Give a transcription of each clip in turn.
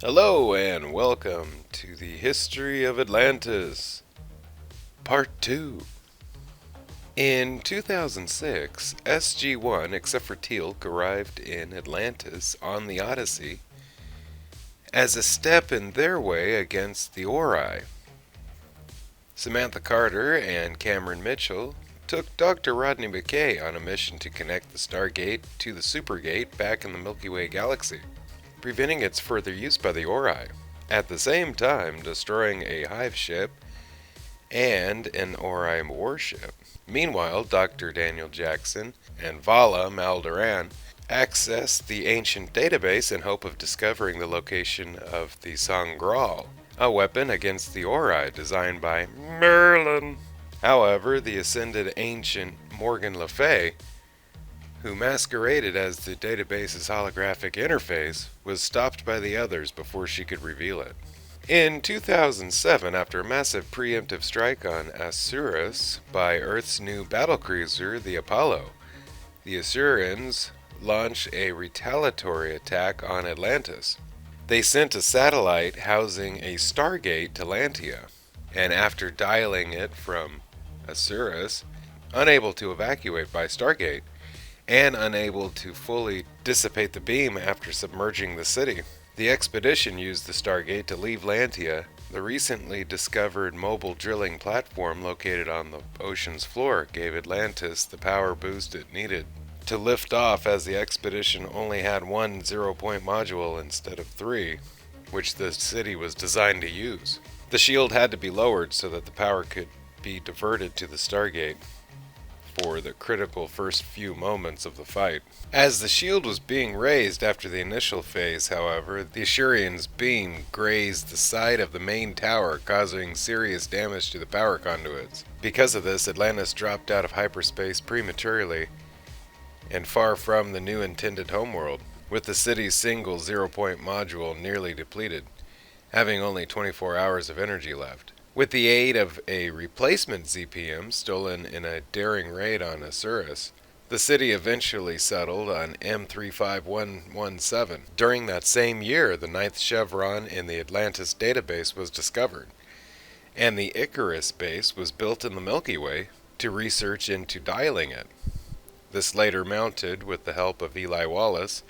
Hello and welcome to the History of Atlantis, Part 2. In 2006, SG-1, except for teal'c, arrived in Atlantis on the Odyssey as a step in their way against the Ori. Samantha Carter and Cameron Mitchell took Dr. Rodney McKay on a mission to connect the Stargate to the Supergate back in the Milky Way galaxy, preventing its further use by the Ori, at the same time destroying a hive ship and an Ori warship. Meanwhile, Dr. Daniel Jackson and Vala Maldoran accessed the ancient database in hope of discovering the location of the Sangral, a weapon against the Ori designed by Merlin. However, the ascended ancient Morgan Le Fay, who masqueraded as the database's holographic interface, was stopped by the others before she could reveal it. In 2007, after a massive preemptive strike on Asurus by Earth's new battlecruiser, the Apollo, the Asurans launched a retaliatory attack on Atlantis. They sent a satellite housing a Stargate to Lantia, and after dialing it from Asurus, unable to evacuate by Stargate, and unable to fully dissipate the beam after submerging the city, the expedition used the Stargate to leave Lantia, the recently discovered mobile drilling platform located on the ocean's floor gave Atlantis the power boost it needed to lift off, as the expedition only had one zero-point module instead of three, which the city was designed to use. The shield had to be lowered so that the power could be diverted to the Stargate for the critical first few moments of the fight. As the shield was being raised after the initial phase, however, the Asurian's beam grazed the side of the main tower, causing serious damage to the power conduits. Because of this, Atlantis dropped out of hyperspace prematurely and far from the new intended homeworld, with the city's single zero-point module nearly depleted, having only 24 hours of energy left. With the aid of a replacement ZPM stolen in a daring raid on Asurus, the city eventually settled on M35117. During that same year, the ninth chevron in the Atlantis database was discovered, and the Icarus base was built in the Milky Way to research into dialing it. This later mounted, with the help of Eli Wallace,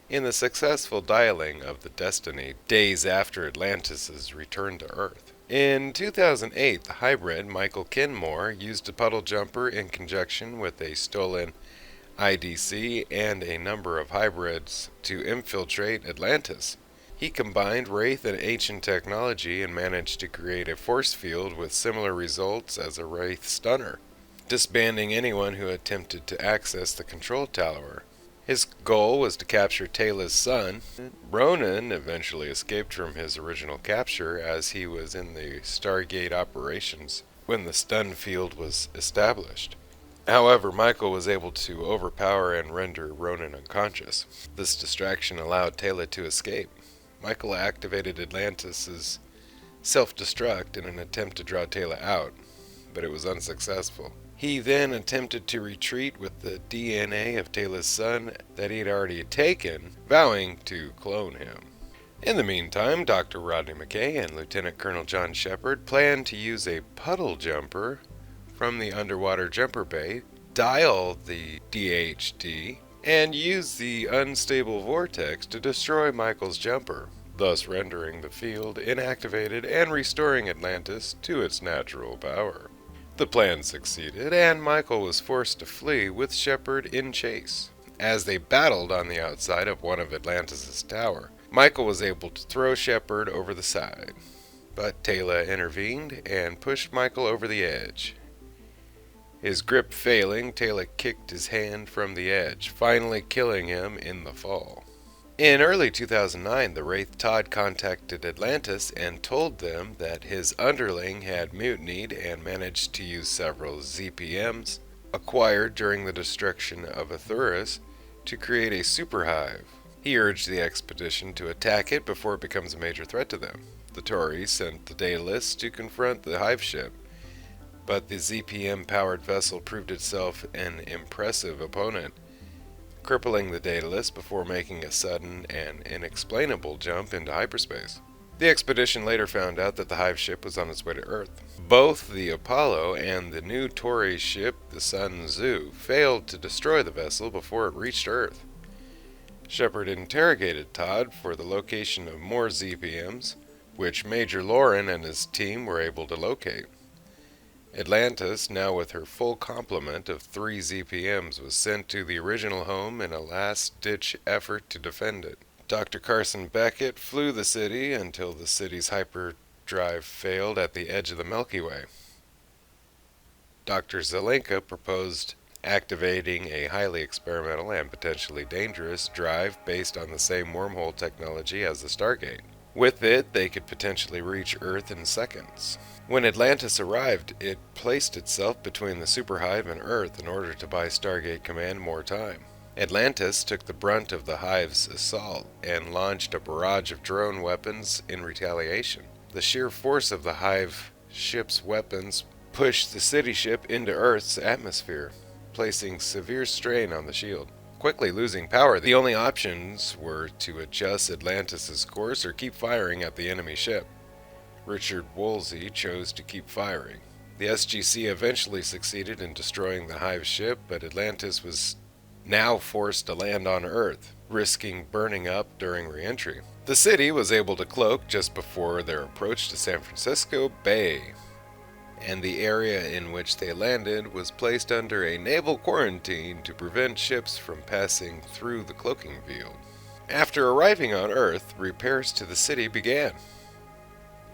in the successful dialing of the Destiny days after Atlantis' return to Earth. In 2008, the hybrid Michael Kinmore used a puddle jumper in conjunction with a stolen IDC and a number of hybrids to infiltrate Atlantis. He combined Wraith and ancient technology and managed to create a force field with similar results as a Wraith stunner, disbanding anyone who attempted to access the control tower. His goal was to capture Taylor's son. Ronan eventually escaped from his original capture, as he was in the Stargate operations when the stun field was established. However, Michael was able to overpower and render Ronan unconscious. This distraction allowed Taylor to escape. Michael activated Atlantis' self-destruct in an attempt to draw Taylor out, but it was unsuccessful. He then attempted to retreat with the DNA of Taylor's son that he had already taken, vowing to clone him. In the meantime, Dr. Rodney McKay and Lieutenant Colonel John Sheppard planned to use a puddle jumper from the underwater jumper bay, dial the DHD, and use the unstable vortex to destroy Michael's jumper, thus rendering the field inactivated and restoring Atlantis to its natural power. The plan succeeded, and Michael was forced to flee with Sheppard in chase. As they battled on the outside of one of Atlantis' tower, Michael was able to throw Sheppard over the side, but Taylor intervened and pushed Michael over the edge. His grip failing, Taylor kicked his hand from the edge, finally killing him in the fall. In early 2009, the Wraith Todd contacted Atlantis and told them that his underling had mutinied and managed to use several ZPMs acquired during the destruction of Asurus to create a superhive. He urged the expedition to attack it before it becomes a major threat to them. The Tories sent the Daedalus to confront the hive ship, but the ZPM-powered vessel proved itself an impressive opponent, crippling the Daedalus before making a sudden and inexplainable jump into hyperspace. The expedition later found out that the Hive ship was on its way to Earth. Both the Apollo and the new Tory ship, the Sun Tzu, failed to destroy the vessel before it reached Earth. Sheppard interrogated Todd for the location of more ZPMs, which Major Lorne and his team were able to locate. Atlantis, now with her full complement of 3 ZPMs, was sent to the original home in a last-ditch effort to defend it. Dr. Carson Beckett flew the city until the city's hyperdrive failed at the edge of the Milky Way. Dr. Zelenka proposed activating a highly experimental and potentially dangerous drive based on the same wormhole technology as the Stargate. With it, they could potentially reach Earth in seconds. When Atlantis arrived, it placed itself between the superhive and Earth in order to buy Stargate Command more time. Atlantis took the brunt of the Hive's assault and launched a barrage of drone weapons in retaliation. The sheer force of the Hive ship's weapons pushed the city ship into Earth's atmosphere, placing severe strain on the shield. Quickly losing power, the only options were to adjust Atlantis' course or keep firing at the enemy ship. Richard Woolsey chose to keep firing. The SGC eventually succeeded in destroying the Hive ship, but Atlantis was now forced to land on Earth, risking burning up during re-entry. The city was able to cloak just before their approach to San Francisco Bay, and the area in which they landed was placed under a naval quarantine to prevent ships from passing through the cloaking field. After arriving on Earth, repairs to the city began.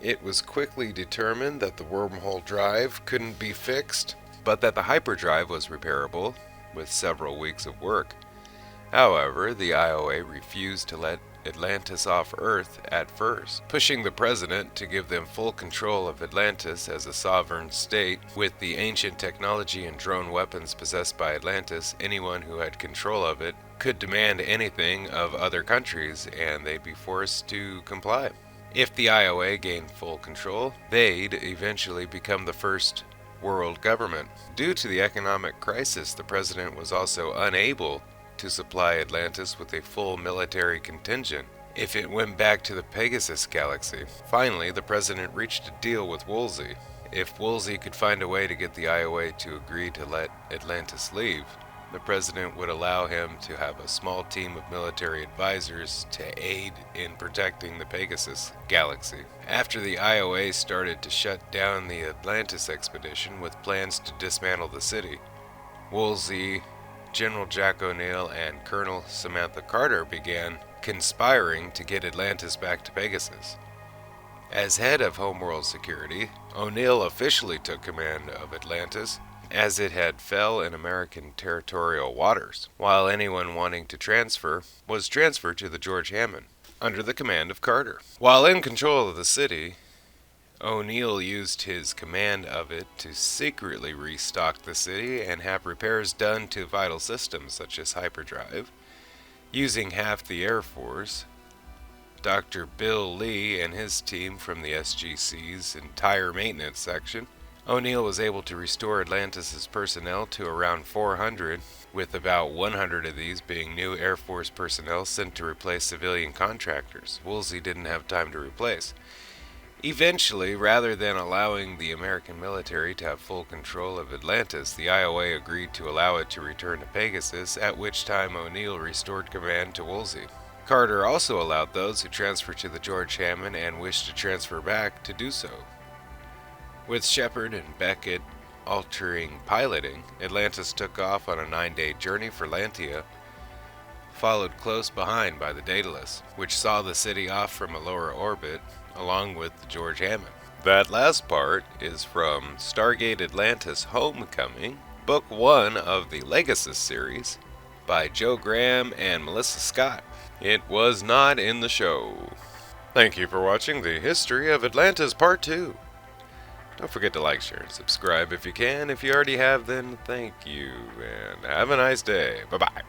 It was quickly determined that the wormhole drive couldn't be fixed, but that the hyperdrive was repairable, with several weeks of work. However, the IOA refused to let Atlantis off Earth at first, pushing the president to give them full control of Atlantis as a sovereign state. With the ancient technology and drone weapons possessed by Atlantis, anyone who had control of it could demand anything of other countries, and they'd be forced to comply. If the IOA gained full control, they'd eventually become the first world government. Due to the economic crisis, the president was also unable to supply Atlantis with a full military contingent if it went back to the Pegasus galaxy. Finally, the president reached a deal with Woolsey. If Woolsey could find a way to get the IOA to agree to let Atlantis leave, the president would allow him to have a small team of military advisors to aid in protecting the Pegasus galaxy. After the IOA started to shut down the Atlantis expedition with plans to dismantle the city, Woolsey, General Jack O'Neill, and Colonel Samantha Carter began conspiring to get Atlantis back to Pegasus. As head of Homeworld Security, O'Neill officially took command of Atlantis, as it had fell in American territorial waters, while anyone wanting to transfer was transferred to the George Hammond, under the command of Carter. While in control of the city, O'Neill used his command of it to secretly restock the city and have repairs done to vital systems such as hyperdrive, using half the Air Force. Dr. Bill Lee and his team from the SGC's entire maintenance section. O'Neill was able to restore Atlantis' personnel to around 400, with about 100 of these being new Air Force personnel sent to replace civilian contractors Woolsey didn't have time to replace. Eventually, rather than allowing the American military to have full control of Atlantis, the IOA agreed to allow it to return to Pegasus, at which time O'Neill restored command to Woolsey. Carter also allowed those who transferred to the George Hammond and wished to transfer back to do so. With Sheppard and Beckett altering piloting, Atlantis took off on a 9-day journey for Lantia, followed close behind by the Daedalus, which saw the city off from a lower orbit, along with the George Hammond. That last part is from Stargate Atlantis Homecoming, Book 1 of the Legacy series, by Joe Graham and Melissa Scott. It was not in the show. Thank you for watching the History of Atlantis Part 2. Don't forget to like, share, and subscribe if you can. If you already have, then thank you, and have a nice day. Bye-bye.